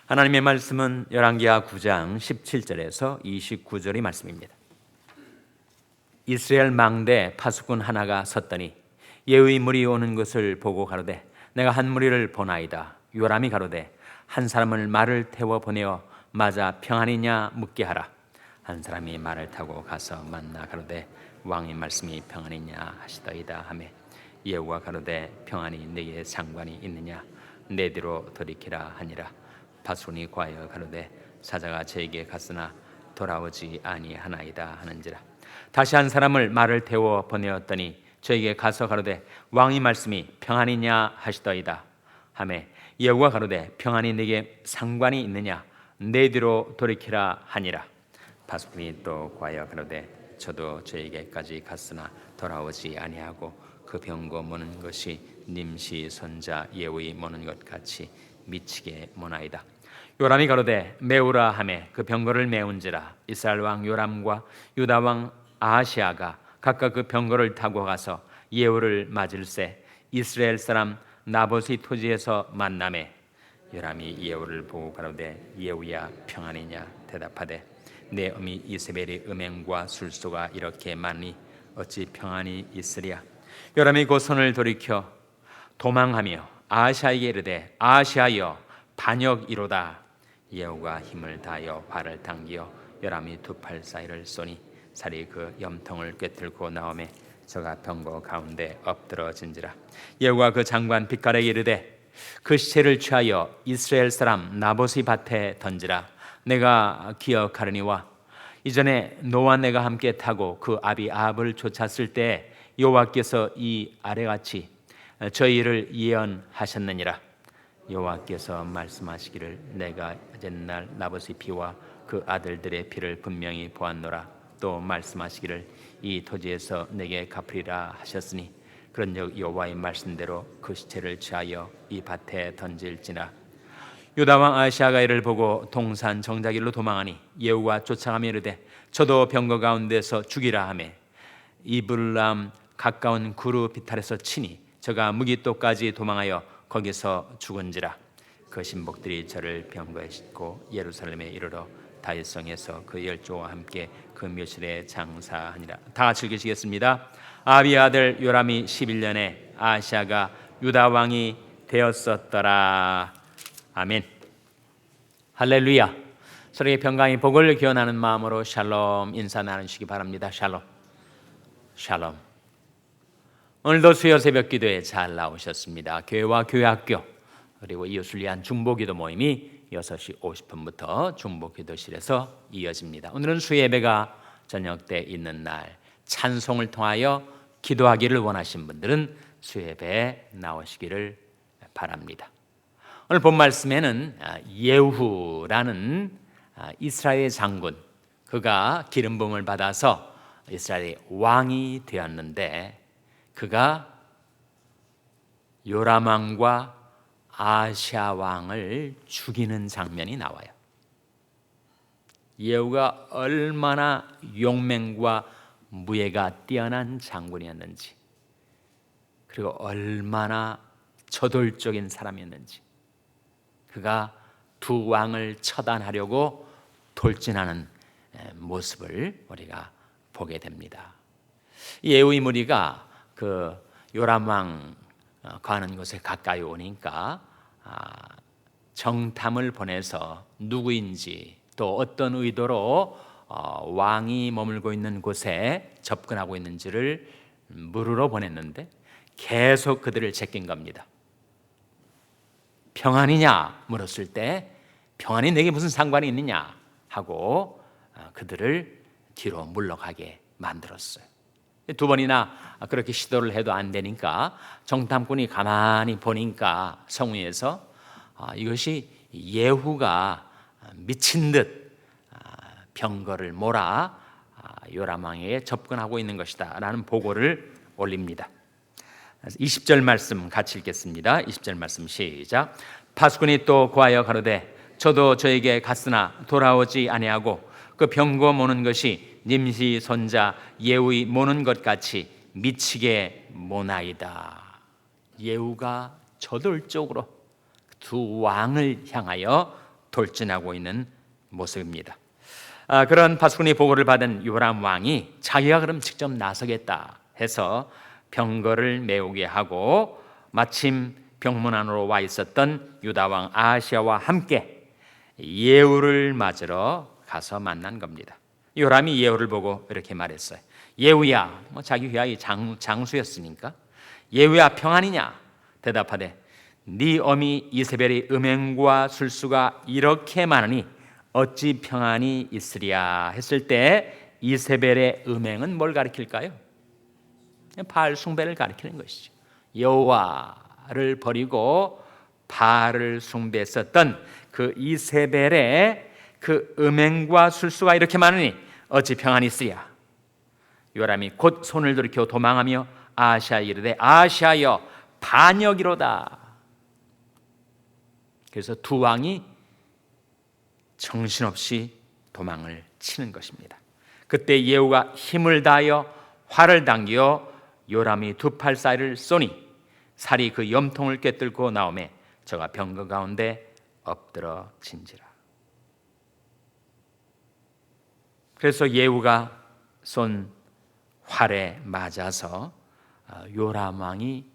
하나님의 말씀은 열왕기하 9장 17절에서 29절의 말씀입니다. 이스라엘 망대 파수꾼 하나가 섰더니 예후의 무리 오는 것을 보고 가로되 내가 한 무리를 보나이다. 요람이 가로되 한 사람을 말을 태워 보내어 맞아 평안이냐 묻게 하라. 한 사람이 말을 타고 가서 만나 가로되 왕의 말씀이 평안이냐 하시더이다 하매 예후가 가로되 평안이 네게 상관이 있느냐 내 뒤로 돌이키라 하니라. 파수꾼이 과여 가로되 사자가 저에게 갔으나 돌아오지 아니하나이다 하는지라. 다시 한 사람을 말을 태워 보내었더니 저에게 가서 가로되 왕의 말씀이 평안이냐 하시더이다 하매 예후가 가로되 평안이 네게 상관이 있느냐 내 뒤로 돌이키라 하니라. 파수꾼이 또 과여 가로되 저도 저에게까지 갔으나 돌아오지 아니하고 그 병거 모는 것이 님시 손자 예후의 모는 것 같이 미치게 모나이다. 요람이 가로되 메우라 하매 그 병거를 메운지라. 이스라엘 왕 요람과 유다 왕 아하시아가 각각 그 병거를 타고 가서 예후를 맞을새 이스라엘 사람 나봇의 토지에서 만나매 요람이 예후를 보고 가로되 예후야 평안이냐 대답하되 내 어미 이세벨의 음행과 술수가 이렇게 많으니 어찌 평안이 있으랴. 요람이 곧 손을 돌이켜 도망하며 아하시아에게 이르되 아하시아여 반역이로다. 예후가 힘을 다하여 발을 당기어 요람이 두 팔 사이를 쏘니 살이 그 염통을 꿰뚫고 나오매 저가 병거 가운데 엎드러진지라. 예후가 그 장관 빗갈에게 이르되 그 시체를 취하여 이스라엘 사람 나봇의 밭에 던지라. 내가 기억하려니와 이전에 노와 내가 함께 타고 그 아비 아합을 쫓았을 때 여호와께서 이 아래같이 저희를 예언하셨느니라. 여호와께서 말씀하시기를 내가 옛날 나봇의 피와 그 아들들의 피를 분명히 보았노라. 또 말씀하시기를 이 토지에서 내게 갚으리라 하셨으니 그런즉 여호와의 말씀대로 그 시체를 취하여 이 밭에 던질지나. 유다 왕 아하시아가 이를 보고 동산 정자길로 도망하니 예후가 쫓아가며 이르되 저도 병거 가운데서 죽이라 하매 이블람 가까운 구루 비탈에서 치니 저가 무기토까지 도망하여 거기서 죽은지라. 그 신복들이 저를 병거에 싣고 예루살렘에 이르러 다윗성에서 그 열조와 함께 그 묘실에 장사하니라. 다 같이 읽으시겠습니다. 아비 아들 요람이 11년에 아하시아가 유다 왕이 되었었더라. 아멘. 할렐루야. 서로의 평강의 복을 기원하는 마음으로 샬롬 인사 나누시기 바랍니다. 샬롬. 샬롬. 오늘도 수요 새벽 기도에 잘 나오셨습니다. 교회와 교회학교 그리고 이웃을 위한 중보기도 모임이 6시 50분부터 중보기도실에서 이어집니다. 오늘은 수요 예배가 저녁 때 있는 날 찬송을 통하여 기도하기를 원하신 분들은 수요 예배에 나오시기를 바랍니다. 오늘 본 말씀에는 예후라는 이스라엘의 장군, 그가 기름 부음을 받아서 이스라엘의 왕이 되었는데 그가 요람 왕과 아하시아 왕을 죽이는 장면이 나와요. 예후가 얼마나 용맹과 무예가 뛰어난 장군이었는지, 그리고 얼마나 저돌적인 사람이었는지, 그가 두 왕을 처단하려고 돌진하는 모습을 우리가 보게 됩니다. 예후의 무리가 그 요람 왕 가는 곳에 가까이 오니까 정탐을 보내서 누구인지 또 어떤 의도로 왕이 머물고 있는 곳에 접근하고 있는지를 물으러 보냈는데 계속 그들을 제낀 겁니다. 평안이냐 물었을 때 평안이 내게 무슨 상관이 있느냐 하고 그들을 뒤로 물러가게 만들었어요. 두 번이나 그렇게 시도를 해도 안 되니까 정탐꾼이 가만히 보니까 성위에서 이것이 예후가 미친 듯 병거를 몰아 요람 왕에게 접근하고 있는 것이다 라는 보고를 올립니다. 20절 말씀 같이 읽겠습니다. 20절 말씀 시작. 파수꾼이 또 고하여 가로되 저도 저에게 갔으나 돌아오지 아니하고 그 병거 모는 것이 님시 손자 예후의 모는 것 같이 미치게 모나이다. 예후가 저돌적으로 두 왕을 향하여 돌진하고 있는 모습입니다. 그런 파수꾼의 보고를 받은 요람 왕이 자기가 그럼 직접 나서겠다 해서 병거를 메우게 하고 마침 병문 안으로 와 있었던 유다 왕 아하시아와 함께 예후를 맞으러 가서 만난 겁니다. 요람이 예후를 보고 이렇게 말했어요. 예후야, 자기 휘하의 장수였으니까, 예후야 평안이냐? 대답하되 네 어미 이세벨의 음행과 술수가 이렇게 많으니 어찌 평안이 있으랴 했을 때 이세벨의 음행은 뭘 가리킬까요? 바알 숭배를 가리키는 것이죠. 여호와를 버리고 바알을 숭배했었던 그 이세벨의 그 음행과 술수가 이렇게 많으니 어찌 평안이 있으랴. 요람이 곧 손을 돌이켜 도망하며 아하시아에 이르되 아하시아여 반역이로다. 그래서 두 왕이 정신없이 도망을 치는 것입니다. 그때 예후가 힘을 다하여 활을 당겨 요람이 두 팔 사이를 쏘니 살이 그 염통을 꿰뚫고 나오매 저가 병거 가운데 엎드러진지라. 그래서 예후가 쏜 활에 맞아서 요람 왕이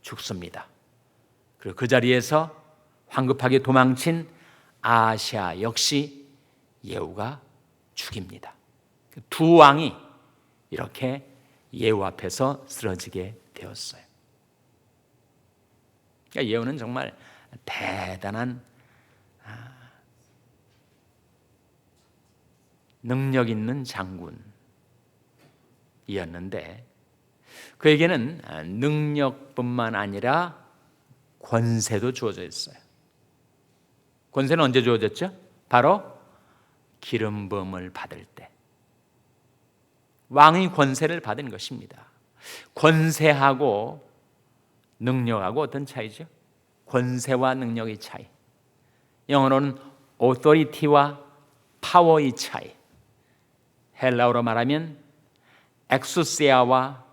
죽습니다. 그리고 그 자리에서 황급하게 도망친 아하시아 역시 예후가 죽입니다. 두 왕이 이렇게 예후 앞에서 쓰러지게 되었어요. 그러니까 예후는 정말 대단한 능력 있는 장군이었는데 그에게는 능력뿐만 아니라 권세도 주어져 있어요. 권세는 언제 주어졌죠? 바로 기름 부음을 받을 때 왕의 권세를 받은 것입니다. 권세하고 능력하고 어떤 차이죠? 권세와 능력의 차이. 영어로는 authority와 파워의 차이. 헬라어로 말하면 엑소시아와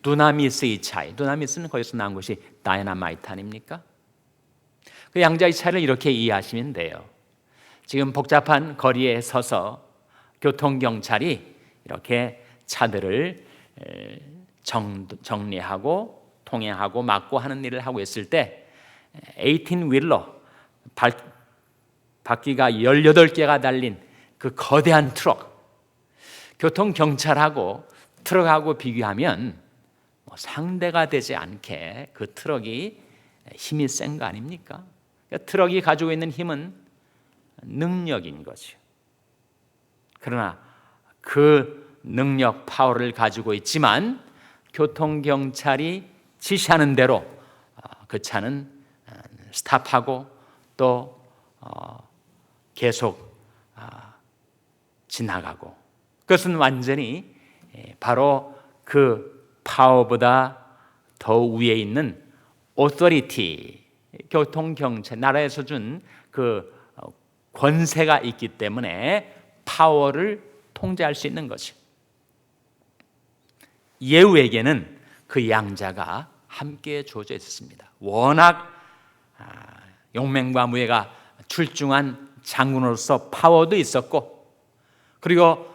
두나미스의 차이. 두나미스는 거기서 나온 것이 다이나마이트 아닙니까? 그 양자의 차이를 이렇게 이해하시면 돼요. 지금 복잡한 거리에 서서 교통경찰이 이렇게 차들을 정리하고 통행하고 막고 하는 일을 하고 있을 때 18휠러 바퀴가 18개가 달린 그 거대한 트럭, 교통경찰하고 트럭하고 비교하면 상대가 되지 않게 그 트럭이 힘이 센 거 아닙니까? 그러니까 트럭이 가지고 있는 힘은 능력인 거죠. 그러나 그 능력, 파워를 가지고 있지만 교통경찰이 지시하는 대로 그 차는 스탑하고 또 계속 지나가고, 그것은 완전히 바로 그 파워보다 더 위에 있는 오토리티, 교통경찰, 나라에서 준 그 권세가 있기 때문에 파워를 통제할 수 있는 것이죠. 예후에게는 그 양자가 함께 주어져 있었습니다. 워낙 용맹과 무예가 출중한 장군으로서 파워도 있었고, 그리고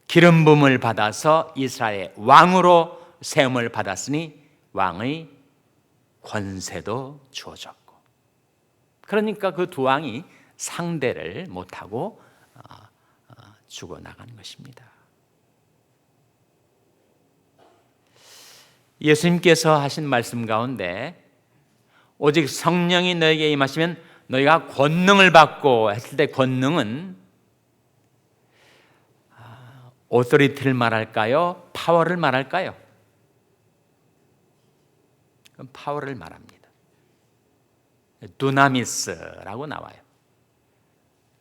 기름 부음을 받아서 이스라엘의 왕으로 세움을 받았으니 왕의 권세도 주어졌고, 그러니까 그 두 왕이 상대를 못하고 죽어나간 것입니다. 예수님께서 하신 말씀 가운데 오직 성령이 너에게 임하시면 너희가 권능을 받고 했을 때, 권능은 오토리티를 말할까요? 파워를 말할까요? 그럼 파워를 말합니다. 두나미스라고 나와요.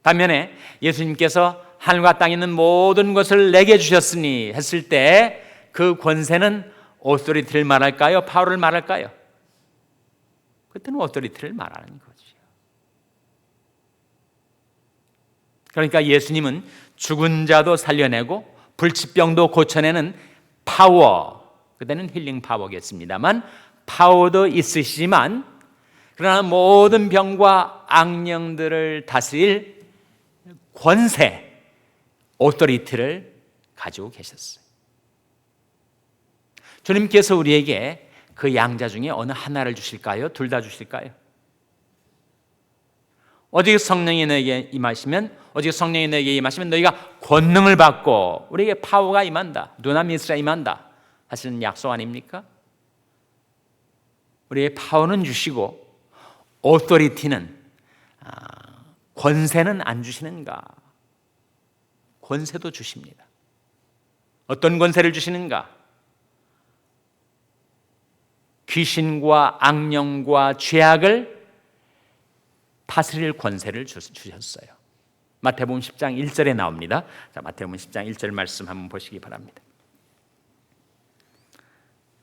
반면에 예수님께서 하늘과 땅에 있는 모든 것을 내게 주셨으니 했을 때 그 권세는 오토리티를 말할까요? 파워를 말할까요? 그때는 오토리티를 말하는 거죠. 그러니까 예수님은 죽은 자도 살려내고 불치병도 고쳐내는 파워, 그때는 힐링 파워겠습니다만 파워도 있으시지만, 그러나 모든 병과 악령들을 다스릴 권세, 오토리티를 가지고 계셨어요. 주님께서 우리에게 그 양자 중에 어느 하나를 주실까요? 둘 다 주실까요? 오직 성령이 너에게 임하시면 너희가 권능을 받고 우리에게 파워가 임한다. 두나미스가 임한다. 사실은 약속 아닙니까? 우리의 파워는 주시고 오토리티는 권세는 안 주시는가? 권세도 주십니다. 어떤 권세를 주시는가? 귀신과 악령과 죄악을 다스릴 권세를 주셨어요. 마태복음 10장 1절에 나옵니다. 자, 마태복음 10장 1절 말씀 한번 보시기 바랍니다.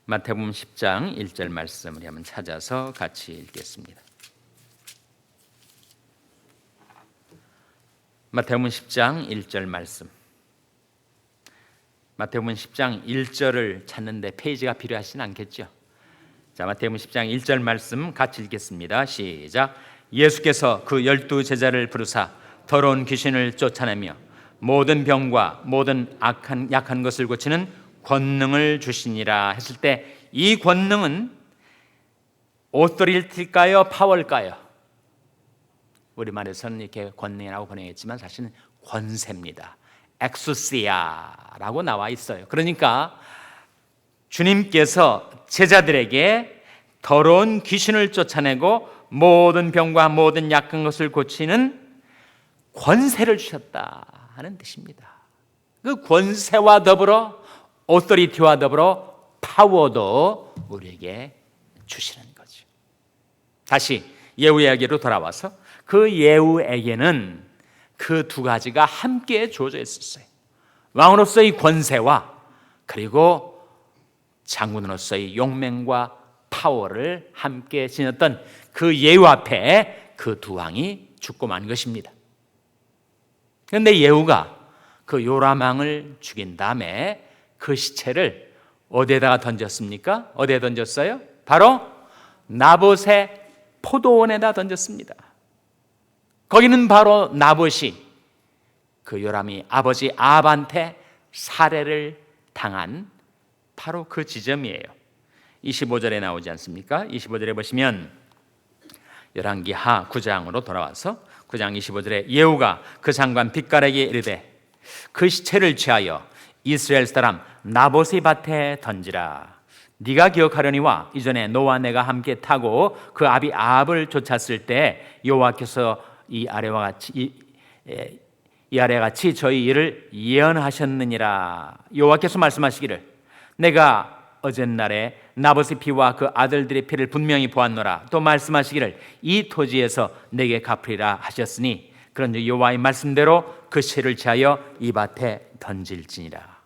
마태복음 10장 1절 말씀을 한번 찾아서 같이 읽겠습니다. 마태복음 10장 1절 말씀. 마태복음 10장 1절을 찾는데 페이지가 필요하진 않겠죠? 자, 마태복음 10장 1절 말씀 같이 읽겠습니다. 시작. 예수께서 그 12 제자를 부르사 더러운 귀신을 쫓아내며 모든 병과 모든 약한 것을 고치는 권능을 주시니라 했을 때 이 권능은 오토리티일까요? 파워일까요? 우리말에서는 이렇게 권능이라고 번역했지만 사실은 권세입니다. 엑소시아라고 나와 있어요. 그러니까 주님께서 제자들에게 더러운 귀신을 쫓아내고 모든 병과 모든 약한 것을 고치는 권세를 주셨다 하는 뜻입니다. 그 권세와 더불어 오토리티와 더불어 파워도 우리에게 주시는 거죠. 다시 예후에게로 돌아와서 그 예후에게는 그 두 가지가 함께 주어져 있었어요. 왕으로서의 권세와 그리고 장군으로서의 용맹과 파워를 함께 지녔던 그 예후 앞에 그 두 왕이 죽고 만 것입니다. 그런데 예후가 그 요람왕을 죽인 다음에 그 시체를 어디에다가 던졌습니까? 어디에 던졌어요? 바로 나봇의 포도원에다 던졌습니다. 거기는 바로 나봇이 그 요람이 아버지 아합한테 살해를 당한 바로 그 지점이에요. 25절에 나오지 않습니까? 25절에 보시면 열왕기하 9장으로 돌아와서 9장 25절에 예후가 그 장관 빗가락에 이르되 그 시체를 취하여 이스라엘 사람 나봇의 밭에 던지라. 네가 기억하려니와 이전에 너와 내가 함께 타고 그 아비 아합을 쫓았을 때 여호와께서 이 아래와 같이 저희 일을 예언하셨느니라. 여호와께서 말씀하시기를 내가 어젯날에 나봇의 피와 그 아들들의 피를 분명히 보았노라. 또 말씀하시기를 이 토지에서 내게 갚으리라 하셨으니 그런즉 여호와의 말씀대로 그 씨를 취하여 이 밭에 던질지니라.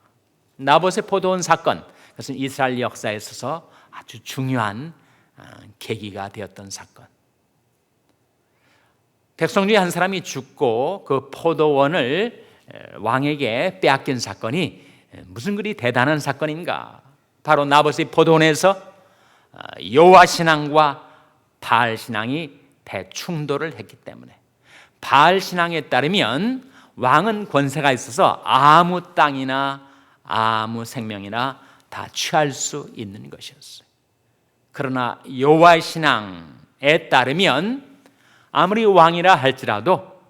나봇의 포도원 사건, 그것은 이스라엘 역사에 있어서 아주 중요한 계기가 되었던 사건. 백성 중에 한 사람이 죽고 그 포도원을 왕에게 빼앗긴 사건이 무슨 그리 대단한 사건인가? 바로 나봇의 포도원에서 여호와 신앙과 바알 신앙이 대충돌을 했기 때문에, 바알 신앙에 따르면 왕은 권세가 있어서 아무 땅이나 아무 생명이나 다 취할 수 있는 것이었어요. 그러나 여호와의 신앙에 따르면 아무리 왕이라 할지라도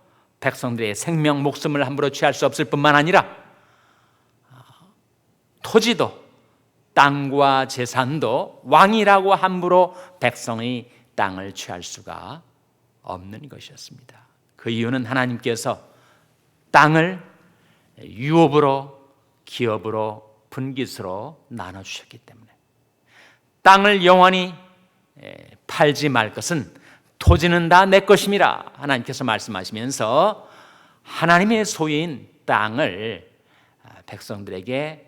백성들의 생명, 목숨을 함부로 취할 수 없을 뿐만 아니라 토지도, 땅과 재산도 왕이라고 함부로 백성의 땅을 취할 수가 없는 것이었습니다. 그 이유는 하나님께서 땅을 유업으로, 기업으로, 분깃으로 나눠주셨기 때문에, 땅을 영원히 팔지 말 것은 토지는 다 내 것임이라 하나님께서 말씀하시면서 하나님의 소유인 땅을 백성들에게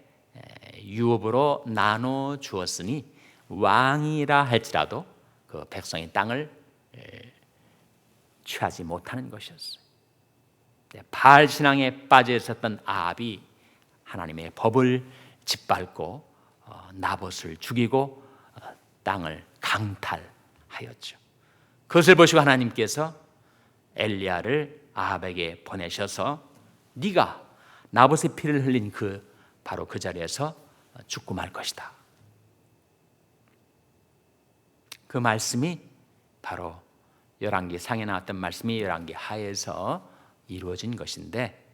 유업으로 나눠 주었으니 왕이라 할지라도 그 백성의 땅을 취하지 못하는 것이었어요. 바알 신앙에 빠져 있었던 아합이 하나님의 법을 짓밟고 나봇을 죽이고 땅을 강탈하였죠. 그것을 보시고 하나님께서 엘리야를 아합에게 보내셔서 네가 나봇의 피를 흘린 바로 그 자리에서 죽고 말 것이다. 그 말씀이 바로 열왕기 상에 나왔던 말씀이 열왕기 하에서 이루어진 것인데,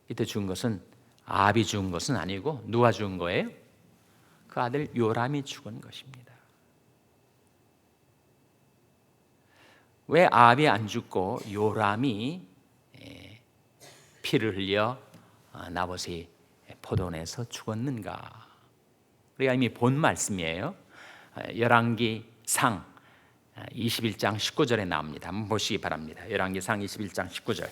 이때 죽은 것은 아합이 죽은 것은 아니고 누가 죽은 거예요? 그 아들 요람이 죽은 것입니다. 왜 아합이 안 죽고 요람이 피를 흘려 나봇의 포도원에서 죽었는가? 우리가 이미 본 말씀이에요. 열왕기 상 21장 19절에 나옵니다. 한번 보시기 바랍니다. 열왕기 상 21장 19절.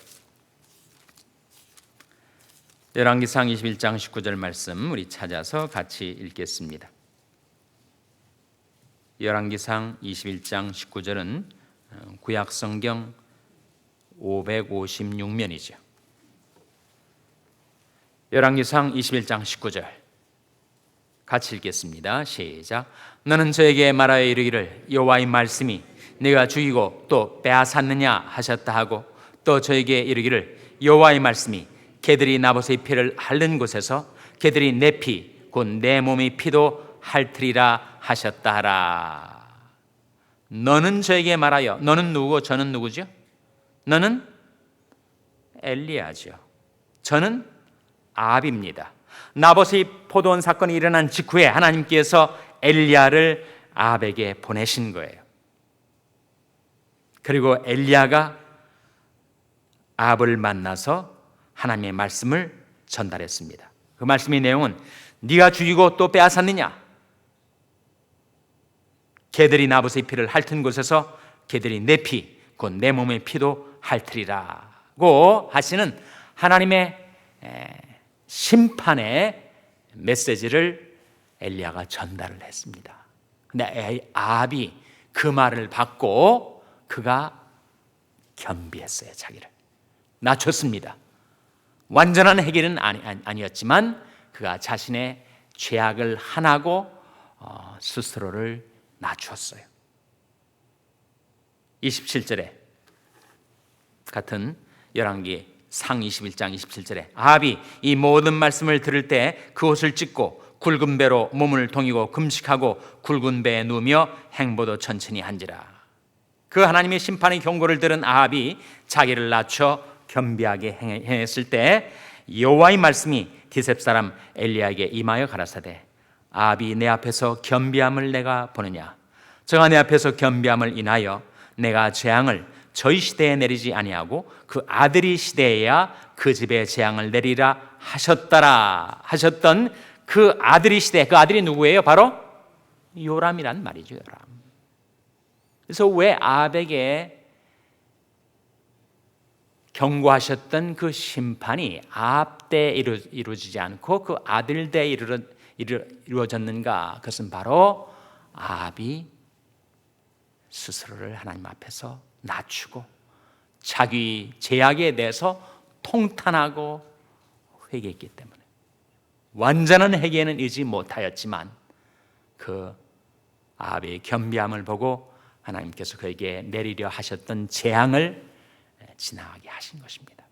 열왕기 상 21장 19절 말씀 우리 찾아서 같이 읽겠습니다. 열왕기 상 21장 19절은 구약 성경 556면이죠. 열왕기상 21장 19절 같이 읽겠습니다. 시작. 너는 저에게 말하여 이르기를 여호와의 말씀이 네가 죽이고 또 빼앗았느냐 하셨다 하고, 또 저에게 이르기를 여호와의 말씀이 개들이 나봇의 피를 핥는 곳에서 개들이 내 피 곧 내 몸의 피도 핥으리라 하셨다 하라. 너는 저에게 말하여, 너는 누구고 저는 누구죠? 너는 엘리야죠. 저는 아합입니다. 나봇의 포도원 사건이 일어난 직후에 하나님께서 엘리야를 아합에게 보내신 거예요. 그리고 엘리야가 아합을 만나서 하나님의 말씀을 전달했습니다. 그 말씀의 내용은 네가 죽이고 또 빼앗았느냐? 개들이 나봇의 피를 핥은 곳에서 개들이 내 피, 곧 내 몸의 피도 핥으리라고 하시는 하나님의 심판의 메시지를 엘리야가 전달을 했습니다. 근데 아합이 그 말을 받고 그가 겸비했어요. 자기를 낮췄습니다. 완전한 해결은 아니었지만 그가 자신의 죄악을 하나고 스스로를 낮췄어요. 27절에 같은 열왕기 상 21장 27절에 아합이 이 모든 말씀을 들을 때 그 옷을 찢고 굵은 배로 몸을 동이고 금식하고 굵은 배에 누우며 행보도 천천히 한지라. 그 하나님의 심판의 경고를 들은 아합이 자기를 낮춰 겸비하게 행했을 때 여호와의 말씀이 디셉 사람 엘리야에게 임하여 가라사대 아합이 내 앞에서 겸비함을 내가 보느냐? 저가 내 앞에서 겸비함을 인하여 내가 재앙을 저희 시대에 내리지 아니하고 그 아들이 시대에야 그 집에 재앙을 내리라 하셨더라 하셨던 그 아들이 시대, 그 아들이 누구예요? 바로 요람이란 말이죠. 요람. 그래서 왜 아합에게 경고하셨던 그 심판이 아합 때 이루어지지 않고 그 아들 때 이루어졌는가? 그것은 바로 아합이 스스로를 하나님 앞에서 낮추고 자기 죄악에 대해서 통탄하고 회개했기 때문에 완전한 회개는 이르지 못하였지만 그 아합의 겸비함을 보고 하나님께서 그에게 내리려 하셨던 재앙을 지나가게 하신 것입니다.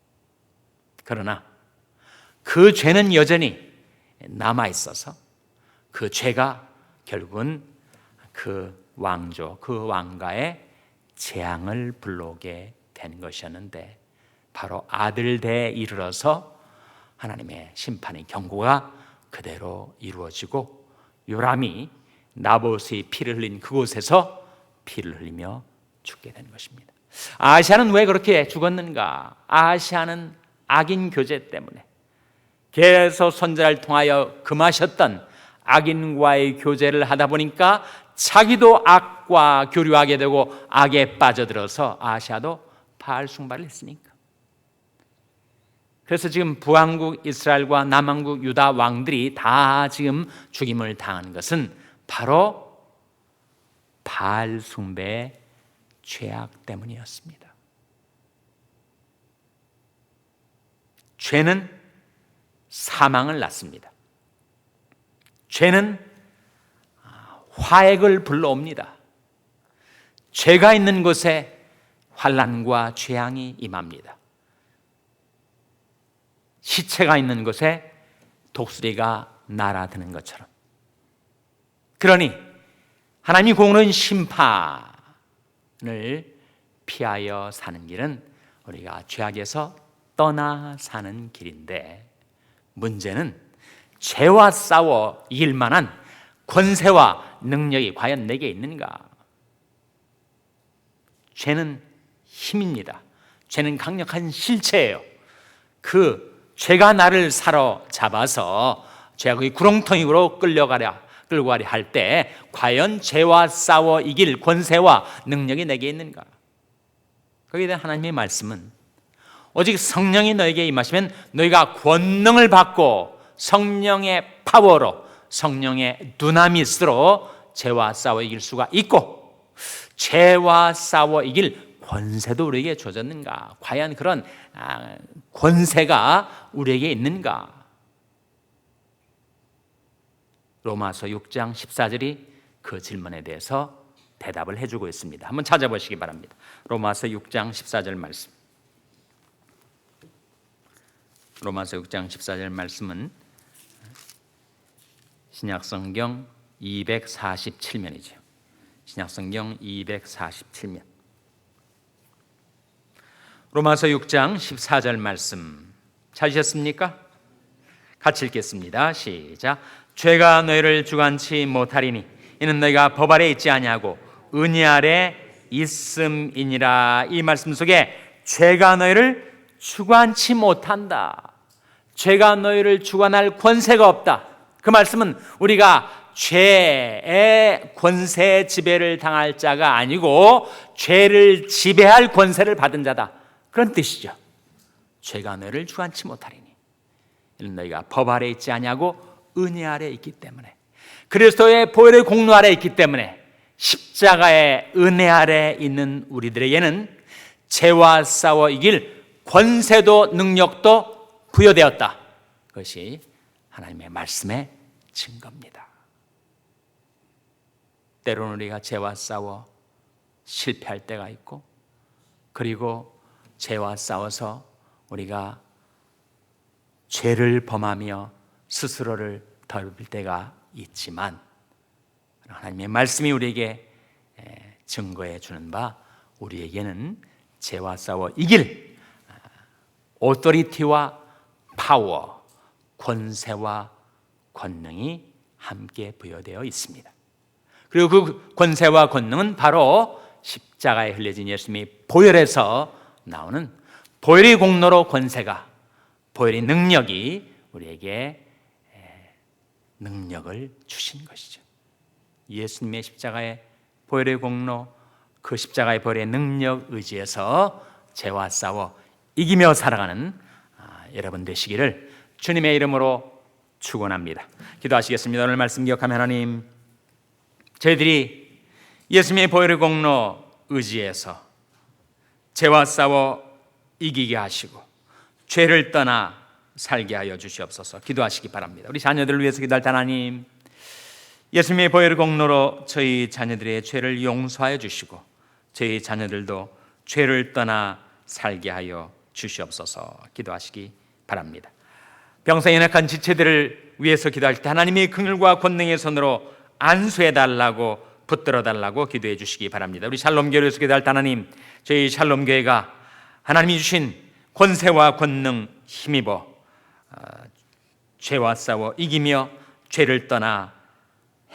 그러나 그 죄는 여전히 남아 있어서 그 죄가 결국은 그 왕조, 그 왕가의 재앙을 불러오게 된 것이었는데 바로 아들 때에 이르러서 하나님의 심판의 경고가 그대로 이루어지고 요람이 나봇의 피를 흘린 그곳에서 피를 흘리며 죽게 된 것입니다. 아하시아는 왜 그렇게 죽었는가? 아하시아는 악인 교제 때문에 계속 선지자를 통하여 금하셨던 악인과의 교제를 하다 보니까 자기도 악과 교류하게 되고 악에 빠져들어서 아하시아도 바알 숭배를 했으니까. 그래서 지금 북왕국 이스라엘과 남왕국 유다 왕들이 다 지금 죽임을 당한 것은 바로 바알 숭배의 죄악 때문이었습니다. 죄는 사망을 낳습니다. 죄는 화액을 불러옵니다. 죄가 있는 곳에 환난과 재앙이 임합니다. 시체가 있는 곳에 독수리가 날아드는 것처럼. 그러니 하나님이 공의로운 심판을 피하여 사는 길은 우리가 죄악에서 떠나 사는 길인데, 문제는 죄와 싸워 이길 만한 권세와 능력이 과연 내게 있는가? 죄는 힘입니다. 죄는 강력한 실체예요. 그 죄가 나를 사로잡아서 죄악의 구렁텅이로 끌고 가려 할 때 과연 죄와 싸워 이길 권세와 능력이 내게 있는가? 거기에 대한 하나님의 말씀은 오직 성령이 너에게 임하시면 너희가 권능을 받고 성령의 파워로, 성령의 두나미스로 죄와 싸워 이길 수가 있고, 죄와 싸워 이길 권세도 우리에게 주어졌는가? 과연 그런 권세가 우리에게 있는가? 로마서 6장 14절이 그 질문에 대해서 대답을 해주고 있습니다. 한번 찾아보시기 바랍니다. 로마서 6장 14절 말씀. 로마서 6장 14절 말씀은 신약성경 247면이죠. 신약성경 247면. 로마서 6장 14절 말씀 찾으셨습니까? 같이 읽겠습니다. 시작. 죄가 너희를 주관치 못하리니 이는 너희가 법 아래 있지 아니하고 은혜 아래 있음이니라. 이 말씀 속에 죄가 너희를 주관치 못한다, 죄가 너희를 주관할 권세가 없다, 그 말씀은 우리가 죄의 권세 지배를 당할 자가 아니고 죄를 지배할 권세를 받은 자다, 그런 뜻이죠. 죄가 너희를 주관치 못하리니 이는 너희가 법 아래 있지 아니하고 은혜 아래 있기 때문에, 그리스도의 보혈의 공로 아래 있기 때문에, 십자가의 은혜 아래 있는 우리들에게는 죄와 싸워 이길 권세도 능력도 부여되었다. 그것이 하나님의 말씀의 증거입니다. 때로는 우리가 죄와 싸워 실패할 때가 있고, 그리고 죄와 싸워서 우리가 죄를 범하며 스스로를 더럽힐 때가 있지만, 하나님의 말씀이 우리에게 증거해 주는 바, 우리에게는 죄와 싸워 이길 오토리티와 파워, 권세와 권능이 함께 부여되어 있습니다. 그리고 그 권세와 권능은 바로 십자가에 흘려진 예수님의 보혈에서 나오는 보혈의 공로로 권세가, 보혈의 능력이 우리에게 능력을 주신 것이죠. 예수님의 십자가의 보혈의 공로, 그 십자가의 보혈의 능력 의지에서 죄와 싸워 이기며 살아가는 여러분 되시기를 주님의 이름으로 축원합니다. 기도하시겠습니다. 오늘 말씀 기억하며 하나님, 저희들이 예수님의 보혈의 공로 의지에서 죄와 싸워 이기게 하시고 죄를 떠나 살게 하여 주시옵소서. 기도하시기 바랍니다. 우리 자녀들을 위해서 기도할 때 하나님, 예수님의 보혈의 공로로 저희 자녀들의 죄를 용서하여 주시고 저희 자녀들도 죄를 떠나 살게 하여 주시옵소서. 기도하시기 바랍니다. 병상에 연약한 지체들을 위해서 기도할 때 하나님의 긍휼과 권능의 손으로 안수해달라고, 붙들어달라고 기도해 주시기 바랍니다. 우리 샬롬교회를 위해서 기도할 때 하나님, 저희 샬롬교회가 하나님이 주신 권세와 권능 힘입어 죄와 싸워 이기며 죄를 떠나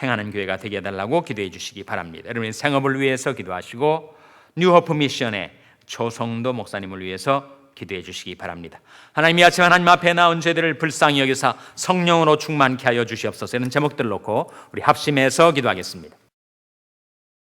행하는 교회가 되게 해달라고 기도해 주시기 바랍니다. 여러분의 생업을 위해서 기도하시고 뉴호프 미션의 조성도 목사님을 위해서 기도해 주시기 바랍니다. 하나님이 아침 하나님 앞에 나온 죄들을 불쌍히 여기사 성령으로 충만케 하여 주시옵소서. 이런 제목들을 놓고 우리 합심해서 기도하겠습니다.